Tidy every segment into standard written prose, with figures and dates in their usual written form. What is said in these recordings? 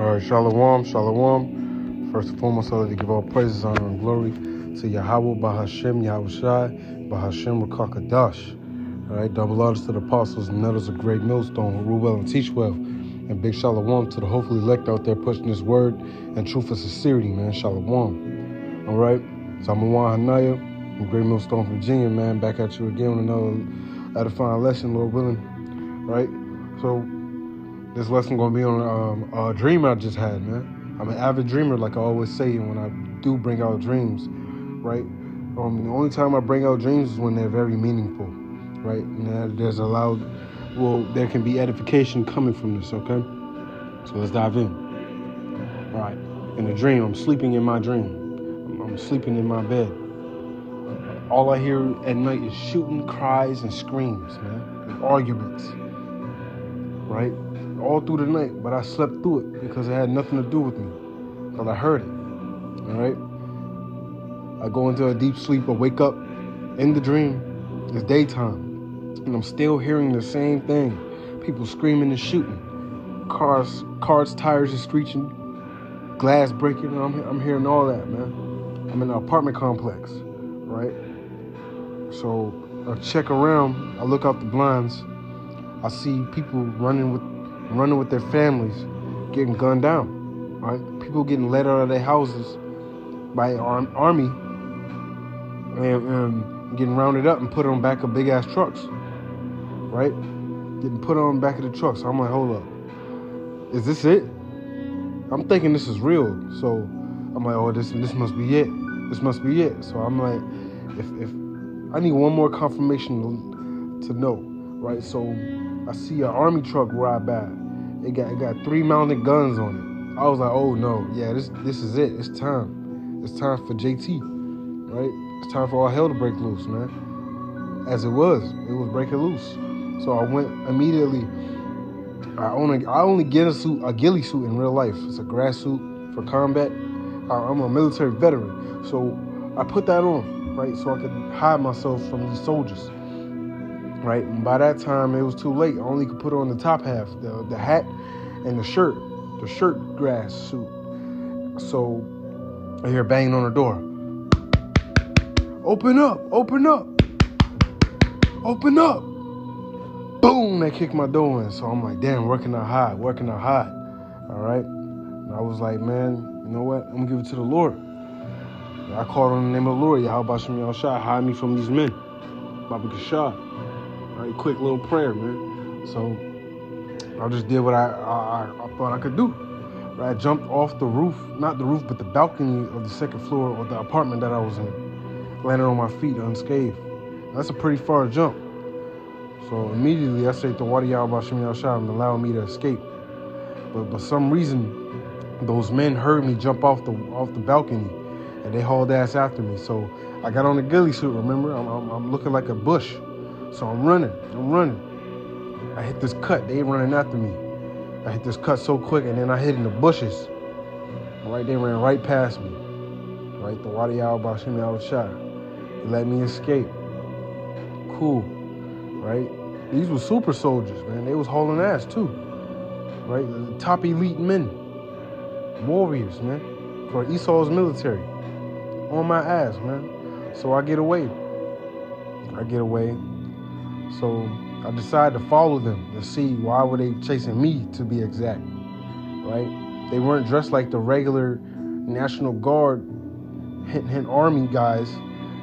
All right, shalom, shalom. First and foremost, I'd like to give all praises, honor, and glory to Yahweh, Bahashem, Yahushai, Bahashem, Rakakadash. All right, double honors to the apostles and nettles of great millstone who rule well and teach well. And big shalom to the hopefully elect out there pushing this word and truth and sincerity, man. Shalom. All right, so I'm Awan Hanaya from Great Millstone, Virginia, man. Back at you again with another edifying lesson, Lord willing. Right, so this lesson gonna be on a dream I just had, man. I'm an avid dreamer, like I always say when I do bring out dreams, right? The only time I bring out dreams is when they're very meaningful, right? And there can be edification coming from this, okay? So let's dive in. All right, in the dream, I'm sleeping in my dream. I'm sleeping in my bed. All I hear at night is shooting, cries, and screams, man, and arguments, right? All through the night, but I slept through it because it had nothing to do with me. Because I heard it, all right? I go into a deep sleep, I wake up in the dream, it's daytime, and I'm still hearing the same thing. People screaming and shooting, cars, tires are screeching, glass breaking, and I'm hearing all that, man. I'm in an apartment complex, right? So I check around, I look out the blinds, I see people running with their families, getting gunned down, right? People getting let out of their houses by army and getting rounded up and put on back of big ass trucks, right? Getting put on back of the trucks. So I'm like, hold up, is this it? I'm thinking this is real. So I'm like, oh, this must be it. This must be it. So I'm like, if I need one more confirmation to know, right? So I see an army truck ride by. It got 3 mounted guns on it. I was like, oh no, yeah, this is it. It's time. It's time for JT, right? It's time for all hell to break loose, man. As it was breaking loose. So I went immediately. I only get a ghillie suit in real life. It's a grass suit for combat. I'm a military veteran, so I put that on, right, so I could hide myself from these soldiers. Right, and by that time it was too late. I only could put on the top half, the hat and the shirt grass suit. So I hear banging on the door. Open up! Boom! They kicked my door in. So I'm like, damn, where can I hide? All right. And I was like, man, you know what? I'm gonna give it to the Lord. And I called on the name of the Lord. Yahweh Bashem Yahushai, hide me from these men. Baba Kashah. All right, quick little prayer, man. So I just did what I thought I could do. Right, I jumped off the roof, not the roof, but the balcony of the second floor of the apartment that I was in. Landed on my feet unscathed. That's a pretty far jump. So immediately I said, Tawadi Yahweh Bashem Yahushai, and allow me to escape. But for some reason, those men heard me jump off the balcony, and they hauled ass after me. So I got on the ghillie suit. Remember, I'm looking like a bush. So I'm running. I hit this cut. They running after me. I hit this cut so quick, and then I hit in the bushes. Right, they ran right past me. Right, the Wadi Yahweh Bashem Yahushai. They let me escape. Cool. Right, these were super soldiers, man. They was hauling ass too. Right, the top elite men, warriors, man, for Esau's military. On my ass, man. So I get away. So I decided to follow them to see why were they chasing me, to be exact, right? They weren't dressed like the regular National Guard, hint army guys.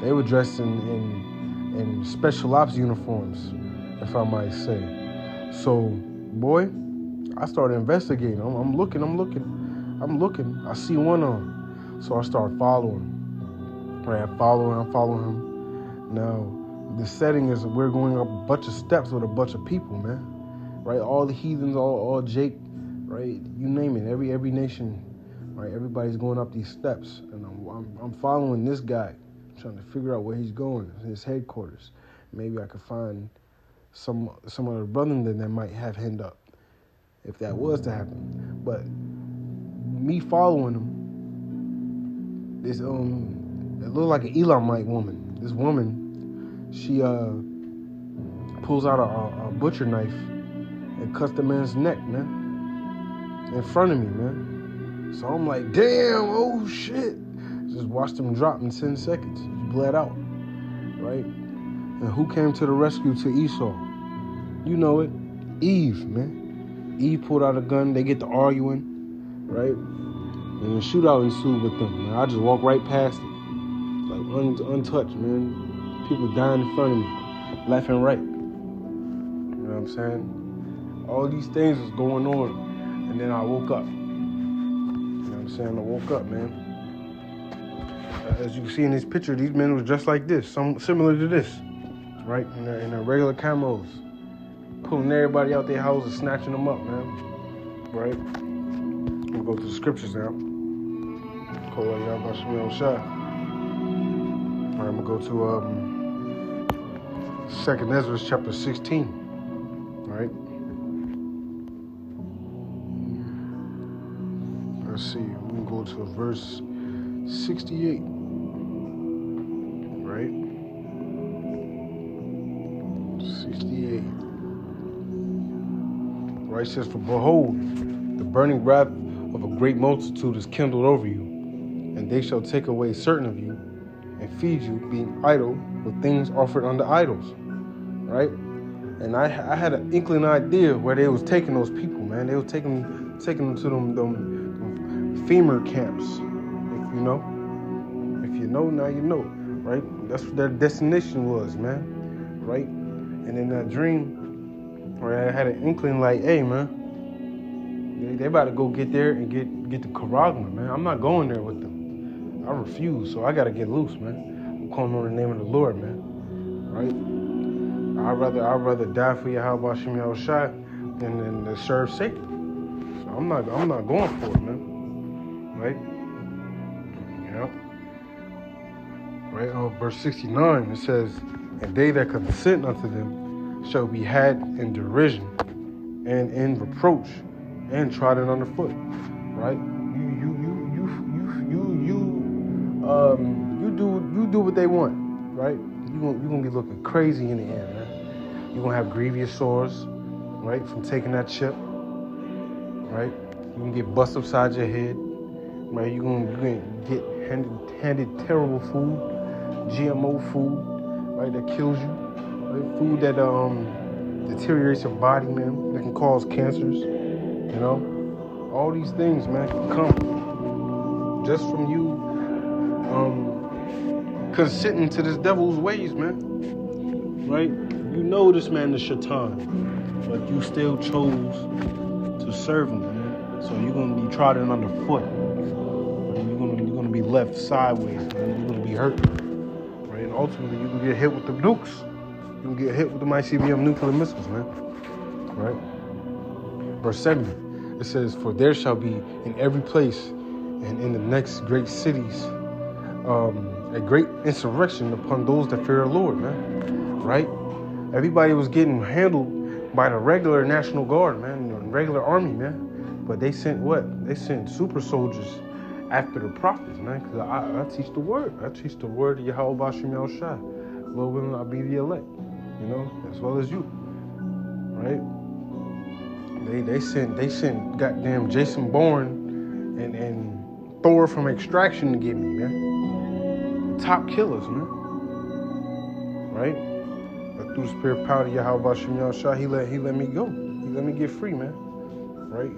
They were dressed in special ops uniforms, if I might say. So, boy, I started investigating. I'm looking. I see one of them. So I start following. Right, I'm following him. Now, the setting is we're going up a bunch of steps with a bunch of people, man. Right, all the heathens, all Jake, right, you name it, every nation, right, everybody's going up these steps, and I'm following this guy, trying to figure out where he's going, his headquarters. Maybe I could find some other brother that might have hand up, if that was to happen. But me following him, this it looked like an Elamite woman. This woman, she pulls out a butcher knife and cuts the man's neck, man. in front of me, man. So I'm like, damn, oh shit. Just watched them drop in 10 seconds. Bled out, right? And who came to the rescue to Esau? You know it. Eve, man. Eve pulled out a gun. They get to arguing, right? And the shootout ensued with them, man. I just walked right past it. Like untouched, man. People dying in front of me, left and right. You know what I'm saying? All these things was going on. And then I woke up. I woke up, man. As you can see in this picture, these men was just like this, similar to this, right? In their regular camos, pulling everybody out their houses, snatching them up, man. Right? We'll go to the scriptures now. All right, I'm gonna go to 2nd Ezra chapter 16. All right. Let's see, we can go to verse 68, right? 68. Right, it says, for behold, the burning wrath of a great multitude is kindled over you, and they shall take away certain of you, and feed you, being idle, with things offered unto idols, right? And I had an inkling idea where they was taking those people, man. They was taking them to them FEMA camps, if you know. If you know, now you know, right? That's what their destination was, man, right? And in that dream, where I had an inkling like, hey, man, they about to go get there and get the Karagma, man. I'm not going there with them. I refuse, so I got to get loose, man. I'm calling on the name of the Lord, man, right? I'd rather die for Yahweh Shem Yahushua than to serve Satan. So I'm not going for it, man. Right? Yeah. Right? Verse 69, it says, and they that consent unto them shall be had in derision and in reproach and trodden underfoot. Right? You do what they want. Right? You're gonna be looking crazy in the end, man. You're gonna have grievous sores, right, from taking that chip. Right? You can get bust upside your head. Right, you're gonna get handed terrible food, GMO food, right, that kills you, right? Food that deteriorates your body, man, that can cause cancers, you know? All these things, man, can come just from you consenting to this devil's ways, man, right? You know this man is Shaitan, but you still chose to serve him, man. So you're gonna be trodden underfoot. You're gonna be left sideways, man. You're gonna be hurt, right? And ultimately, you can get hit with the nukes. You can get hit with the ICBM nuclear missiles, man. Right? Verse 70, it says, for there shall be in every place and in the next great cities a great insurrection upon those that fear the Lord, man. Right? Everybody was getting handled by the regular National Guard, man, the regular army, man. But they sent what? They sent super soldiers after the prophets, man, because I teach the word. I teach the word of Yahweh Shem Yahushua. Lord willing, I'll be the elect, you know, as well as you, right? They sent goddamn Jason Bourne and Thor from Extraction to get me, man. The top killers, man. Right? But through the spirit power of Yahweh Shem Yahushua, he let me go. He let me get free, man. Right?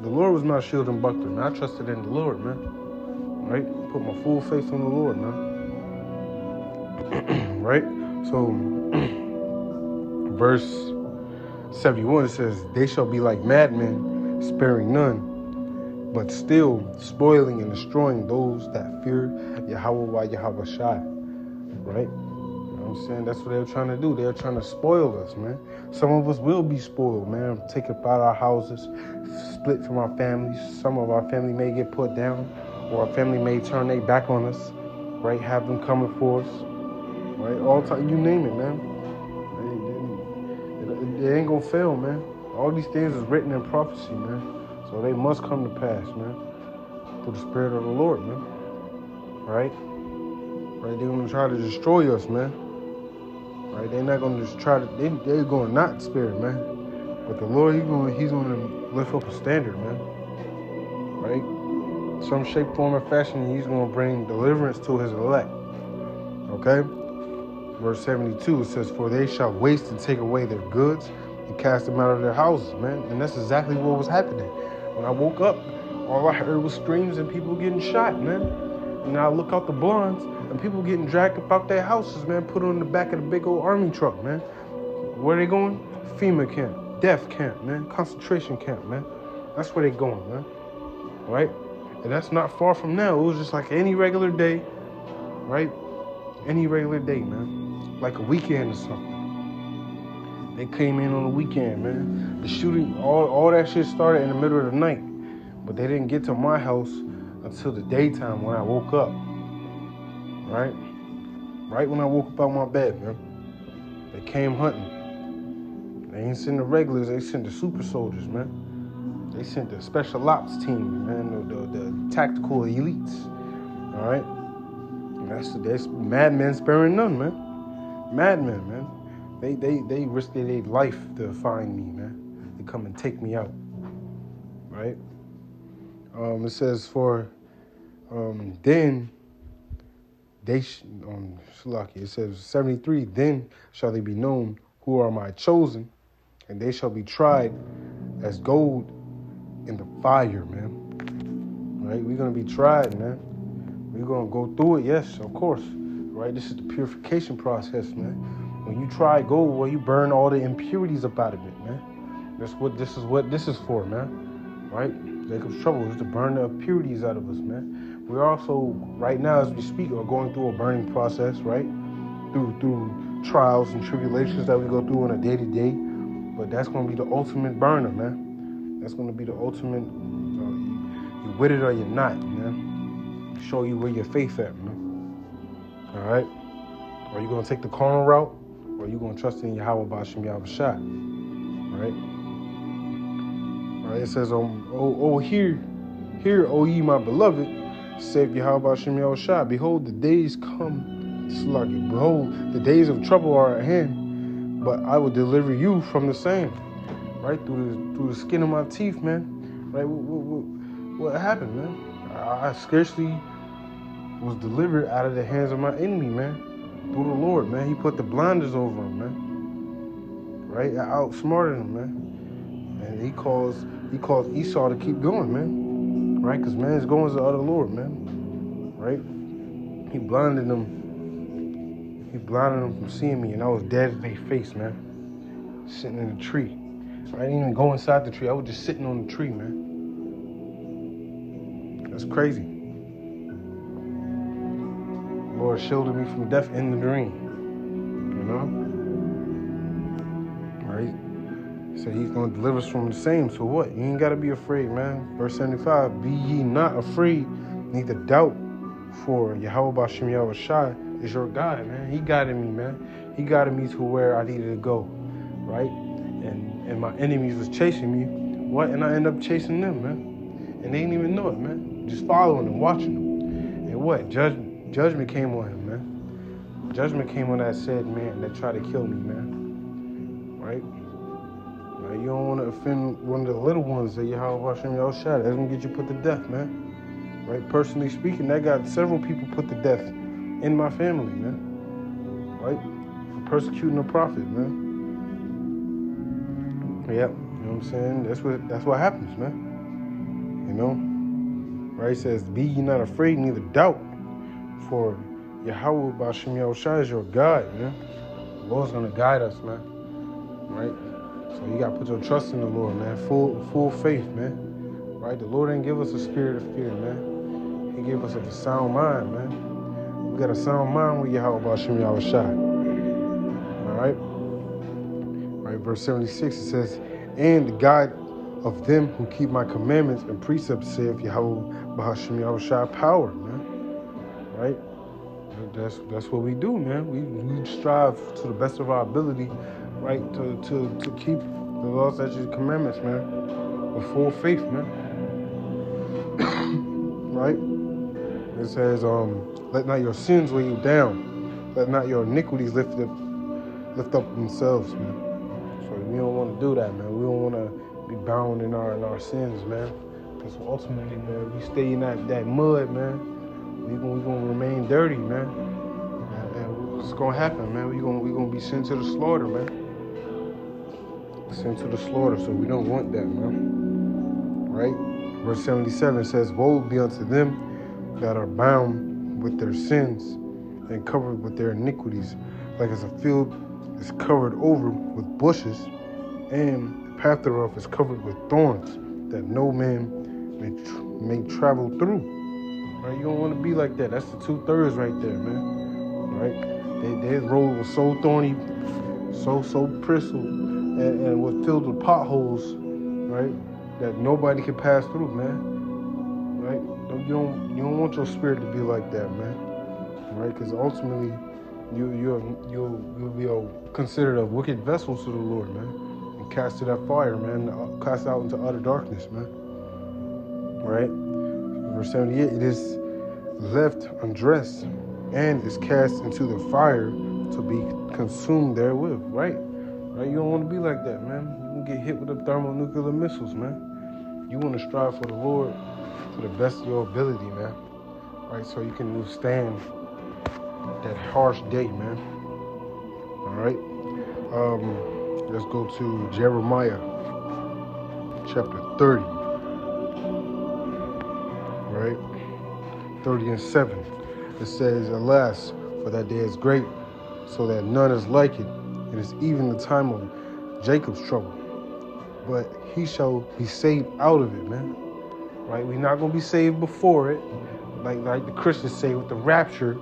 The Lord was my shield and buckler, man. I trusted in the Lord, man. Right? Put my full faith on the Lord, man. Right? So, verse 71, it says, they shall be like madmen, sparing none, but still spoiling and destroying those that fear Yahweh Shai. Right? You know what I'm saying? That's what they're trying to do. They're trying to spoil us, man. Some of us will be spoiled, man. Take up out our houses, split from our families. Some of our family may get put down, or our family may turn their back on us, right? Have them coming for us, right? All time, you name it, man. It ain't gonna fail, man. All these things is written in prophecy, man. So they must come to pass, man. Through the Spirit of the Lord, man. Right? Right? They're gonna try to destroy us, man. Right? They're not gonna just try to. They're gonna not spare it, man. But the Lord, He's gonna lift up a standard, man. right? Some shape, form, or fashion, he's going to bring deliverance to his elect, okay? Verse 72, it says, for they shall waste and take away their goods and cast them out of their houses, man. And that's exactly what was happening. When I woke up, all I heard was screams and people getting shot, man. And I look out the blinds and people getting dragged up out their houses, man, put on the back of the big old army truck, man. Where they going? FEMA camp, death camp, man, concentration camp, man. That's where they going, man, right? And that's not far from now. It was just like any regular day, right? Any regular day, man. Like a weekend or something. They came in on the weekend, man. The shooting, all that shit started in the middle of the night. But they didn't get to my house until the daytime when I woke up. Right? Right when I woke up out of my bed, man. They came hunting. They ain't sent the regulars, they sent the super soldiers, man. They sent the special ops team, man, the tactical elites. All right? And that's madmen sparing none, man. Madmen, man. They risked their life to find me, man. They come and take me out. Right? It says then they Shalaki, it says 73, then shall they be known who are my chosen, and they shall be tried as gold in the fire, man. Right? We're gonna be tried, man. We're gonna go through it, yes, of course. Right? This is the purification process, man. When you try gold, well, you burn all the impurities up out of it, man. This is what this is for, man. Right? Jacob's trouble is to burn the impurities out of us, man. We're also, right now as we speak, are going through a burning process, right? Through trials and tribulations that we go through on a day-to-day. But that's going to be the ultimate burner, man. That's going to be the ultimate, you with it or you're not, man. Show you where your faith at, man. All right? Are you going to take the carnal route? Or are you going to trust in Yahweh B'Shem Yahushua? All right? It says, hear, O ye my beloved, saith Yahweh B'Shem Yahushua, behold, the days come, behold, the days of trouble are at hand, but I will deliver you from the same. Right? Through the skin of my teeth, man. Right? What happened, man? I scarcely was delivered out of the hands of my enemy, man. Through the Lord, man. He put the blinders over him, man. Right? I outsmarted him, man. And he caused Esau to keep going, man. Right? Because man's going to the other Lord, man. Right? He blinded them from seeing me, and I was dead in their face, man. Sitting in a tree. I didn't even go inside the tree. I was just sitting on the tree, man. That's crazy. Lord shielded me from death in the dream. You know? Right? So he's going to deliver us from the same. So what? You ain't got to be afraid, man. Verse 75, be ye not afraid, neither doubt, for Yahweh B'Shem Yahushua is your God, man. He guided me, man. He guided me to where I needed to go, right? And my enemies was chasing me. What? And I ended up chasing them, man. And they didn't even know it, man. Just following them, watching them. And what? Judgment came on him, man. Judgment came on that said man that tried to kill me, man. Right? You don't want to offend one of the little ones that Yahweh B'Shem Yahushua. That's going to get you put to death, man. Right? Personally speaking, that got several people put to death in my family, man. Right? For persecuting a prophet, man. Yep. You know what I'm saying? That's what happens, man. You know? Right? It says, be ye not afraid, neither doubt, for Yahweh B'Shem Yahushua is your guide, man. The Lord's going to guide us, man. Right? So you got to put your trust in the Lord, man. Full faith, man. Right? The Lord didn't give us a spirit of fear, man. He gave us a sound mind, man. We got a sound mind with Yahweh B'Shem Yahushua. All right? All right, verse 76, it says, and the guide of them who keep my commandments and precepts, saith Yahweh B'Shem Yahushua, power, man. Right? That's what we do, man. We strive to the best of our ability, right, to keep the law, statutes, commandments, man, with full faith, man. Right? It says, let not your sins weigh you down. Let not your iniquities lift up themselves, man. So we don't want to do that, man. We don't want to be bound in our sins, man. Because ultimately, man, we stay in that mud, man. We gonna remain dirty, man. And what's gonna happen, man? We gonna be sent to the slaughter, man. Sent to the slaughter. So we don't want that, man. Right? Verse 77 says, "Woe be unto them that are bound with their sins and covered with their iniquities, like as a field is covered over with bushes, and the path thereof is covered with thorns, that no man may travel through." Right? You don't want to be like that. That's the 2/3 right there, man. Right? Their road was so thorny, so bristle, and was filled with potholes, right? That nobody could pass through, man. Right? You don't want your spirit to be like that, man. Right? Because ultimately, you'll be considered a wicked vessel to the Lord, man, and cast to that fire, man, cast out into utter darkness, man. Right? Verse 78, "It is left undressed and is cast into the fire to be consumed therewith." Right? Right? You don't want to be like that, man. You can get hit with the thermonuclear missiles, man. You want to strive for the Lord to the best of your ability, man. Right? So you can withstand that harsh day, man. All right? Let's go to Jeremiah chapter 30. Right? 30 and 7. It says, "Alas, for that day is great, so that none is like it. It is even the time of Jacob's trouble. But he shall be saved out of it," man. Right? We're not going to be saved before it. Like the Christians say with the rapture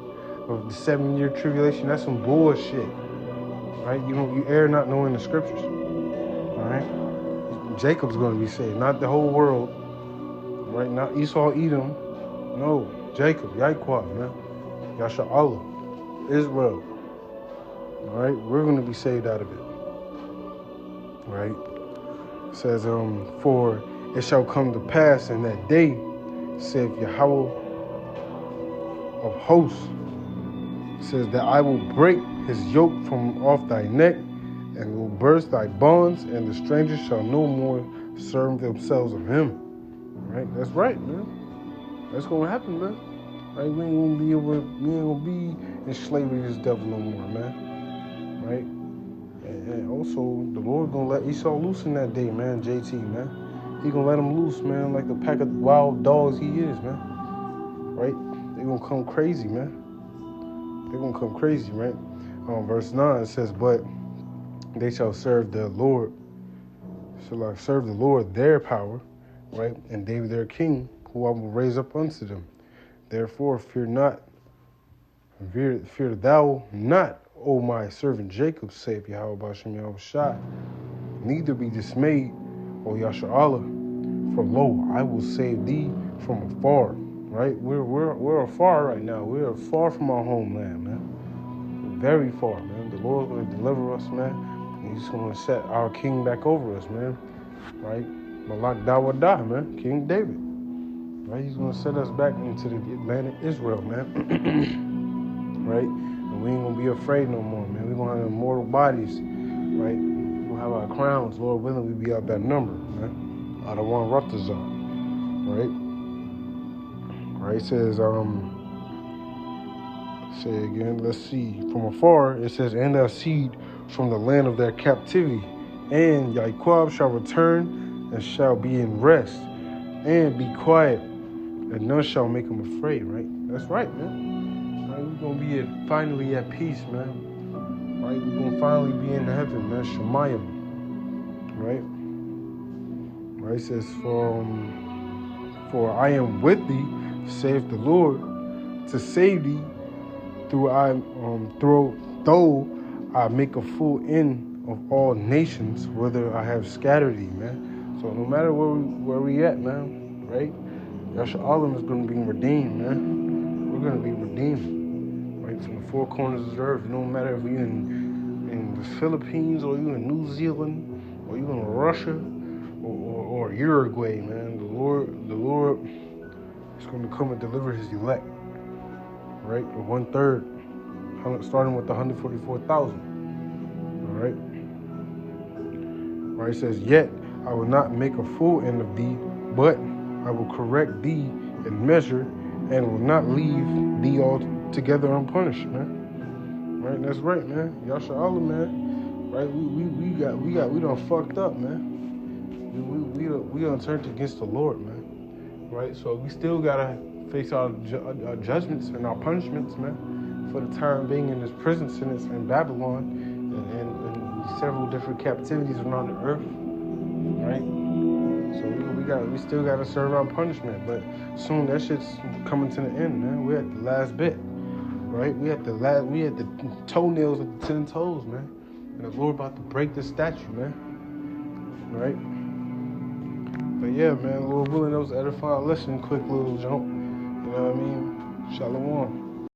of the 7-year tribulation. That's some bullshit. Right? You err not knowing the scriptures. All right? Jacob's going to be saved, not the whole world. Right? Not Esau, Edom. No. Jacob, Yahweh, man. Yasha'Allah. Israel. All right? We're going to be saved out of it. Right? It says, "For it shall come to pass in that day, saith Yahweh of hosts, says that I will break his yoke from off thy neck, and will burst thy bonds, and the strangers shall no more serve themselves of him." Right? That's right, man. That's gonna happen, man. Right? We ain't gonna be in slavery to this devil no more, man. Right? And also, the Lord gonna let Esau loose in that day, man. JT, man. He gonna let him loose, man, like the pack of wild dogs he is, man. Right? They gonna come crazy, man. They're going to come crazy, right? Verse 9 says, "But they shall serve the Lord, their power, right? And David their king, who I will raise up unto them. Therefore fear thou not, O my servant Jacob, saith Yahweh B'Shem Yahweh Shai. Neither be dismayed, O Yasha'Allah, for lo, I will save thee from afar." Right? We're afar right now. We're far from our homeland, man. We're very far, man. The Lord's going to deliver us, man. And he's going to set our king back over us, man. Right? Malak Dawadah, man. King David. Right? He's going to set us back into the land of Israel, man. Right? And we ain't going to be afraid no more, man. We're going to have immortal bodies, right? We're going to have our crowns. Lord willing, we be out that number, man. Out of one Raftazar. Right? Right, it says, say again, let's see. From afar, it says, "And thou seed from the land of their captivity. And Yahweh shall return and shall be in rest. And be quiet, and none shall make him afraid," right? That's right, man. Right, we're going to be finally at peace, man. Right? We're going to finally be in heaven, man. Shemayim. Right? Right, it says, "For I am with thee, saith the Lord, to save thee, though I make a full end of all nations, whither I have scattered thee," man. So no matter where we at, man, right? Yasha'Allah is going to be redeemed, man. We're going to be redeemed, right? From the four corners of the earth. No matter if you're in the Philippines, or you're in New Zealand, or you're in Russia, or Uruguay, man. The Lord is going to come and deliver his elect, right? 1/3, starting with the 144,000, all right? Right, it says, "Yet I will not make a full end of thee, but I will correct thee in measure, and will not leave thee altogether unpunished, man. Right? That's right, man. Yasha Allah, man. Right? We done fucked up, man. We done turned against the Lord, man. Right? So we still gotta face our judgments and our punishments, man, for the time being in this prison sentence in Babylon and several different captivities around the earth, right? So we still gotta serve our punishment, but soon that shit's coming to the end, man. We're at the last bit, right? We at the toenails of the 10 toes, man. And the Lord about to break the statue, man. Right? But yeah, man, Lord willing, that was edifying. Listen, quick little jump. You know what I mean? Shalom.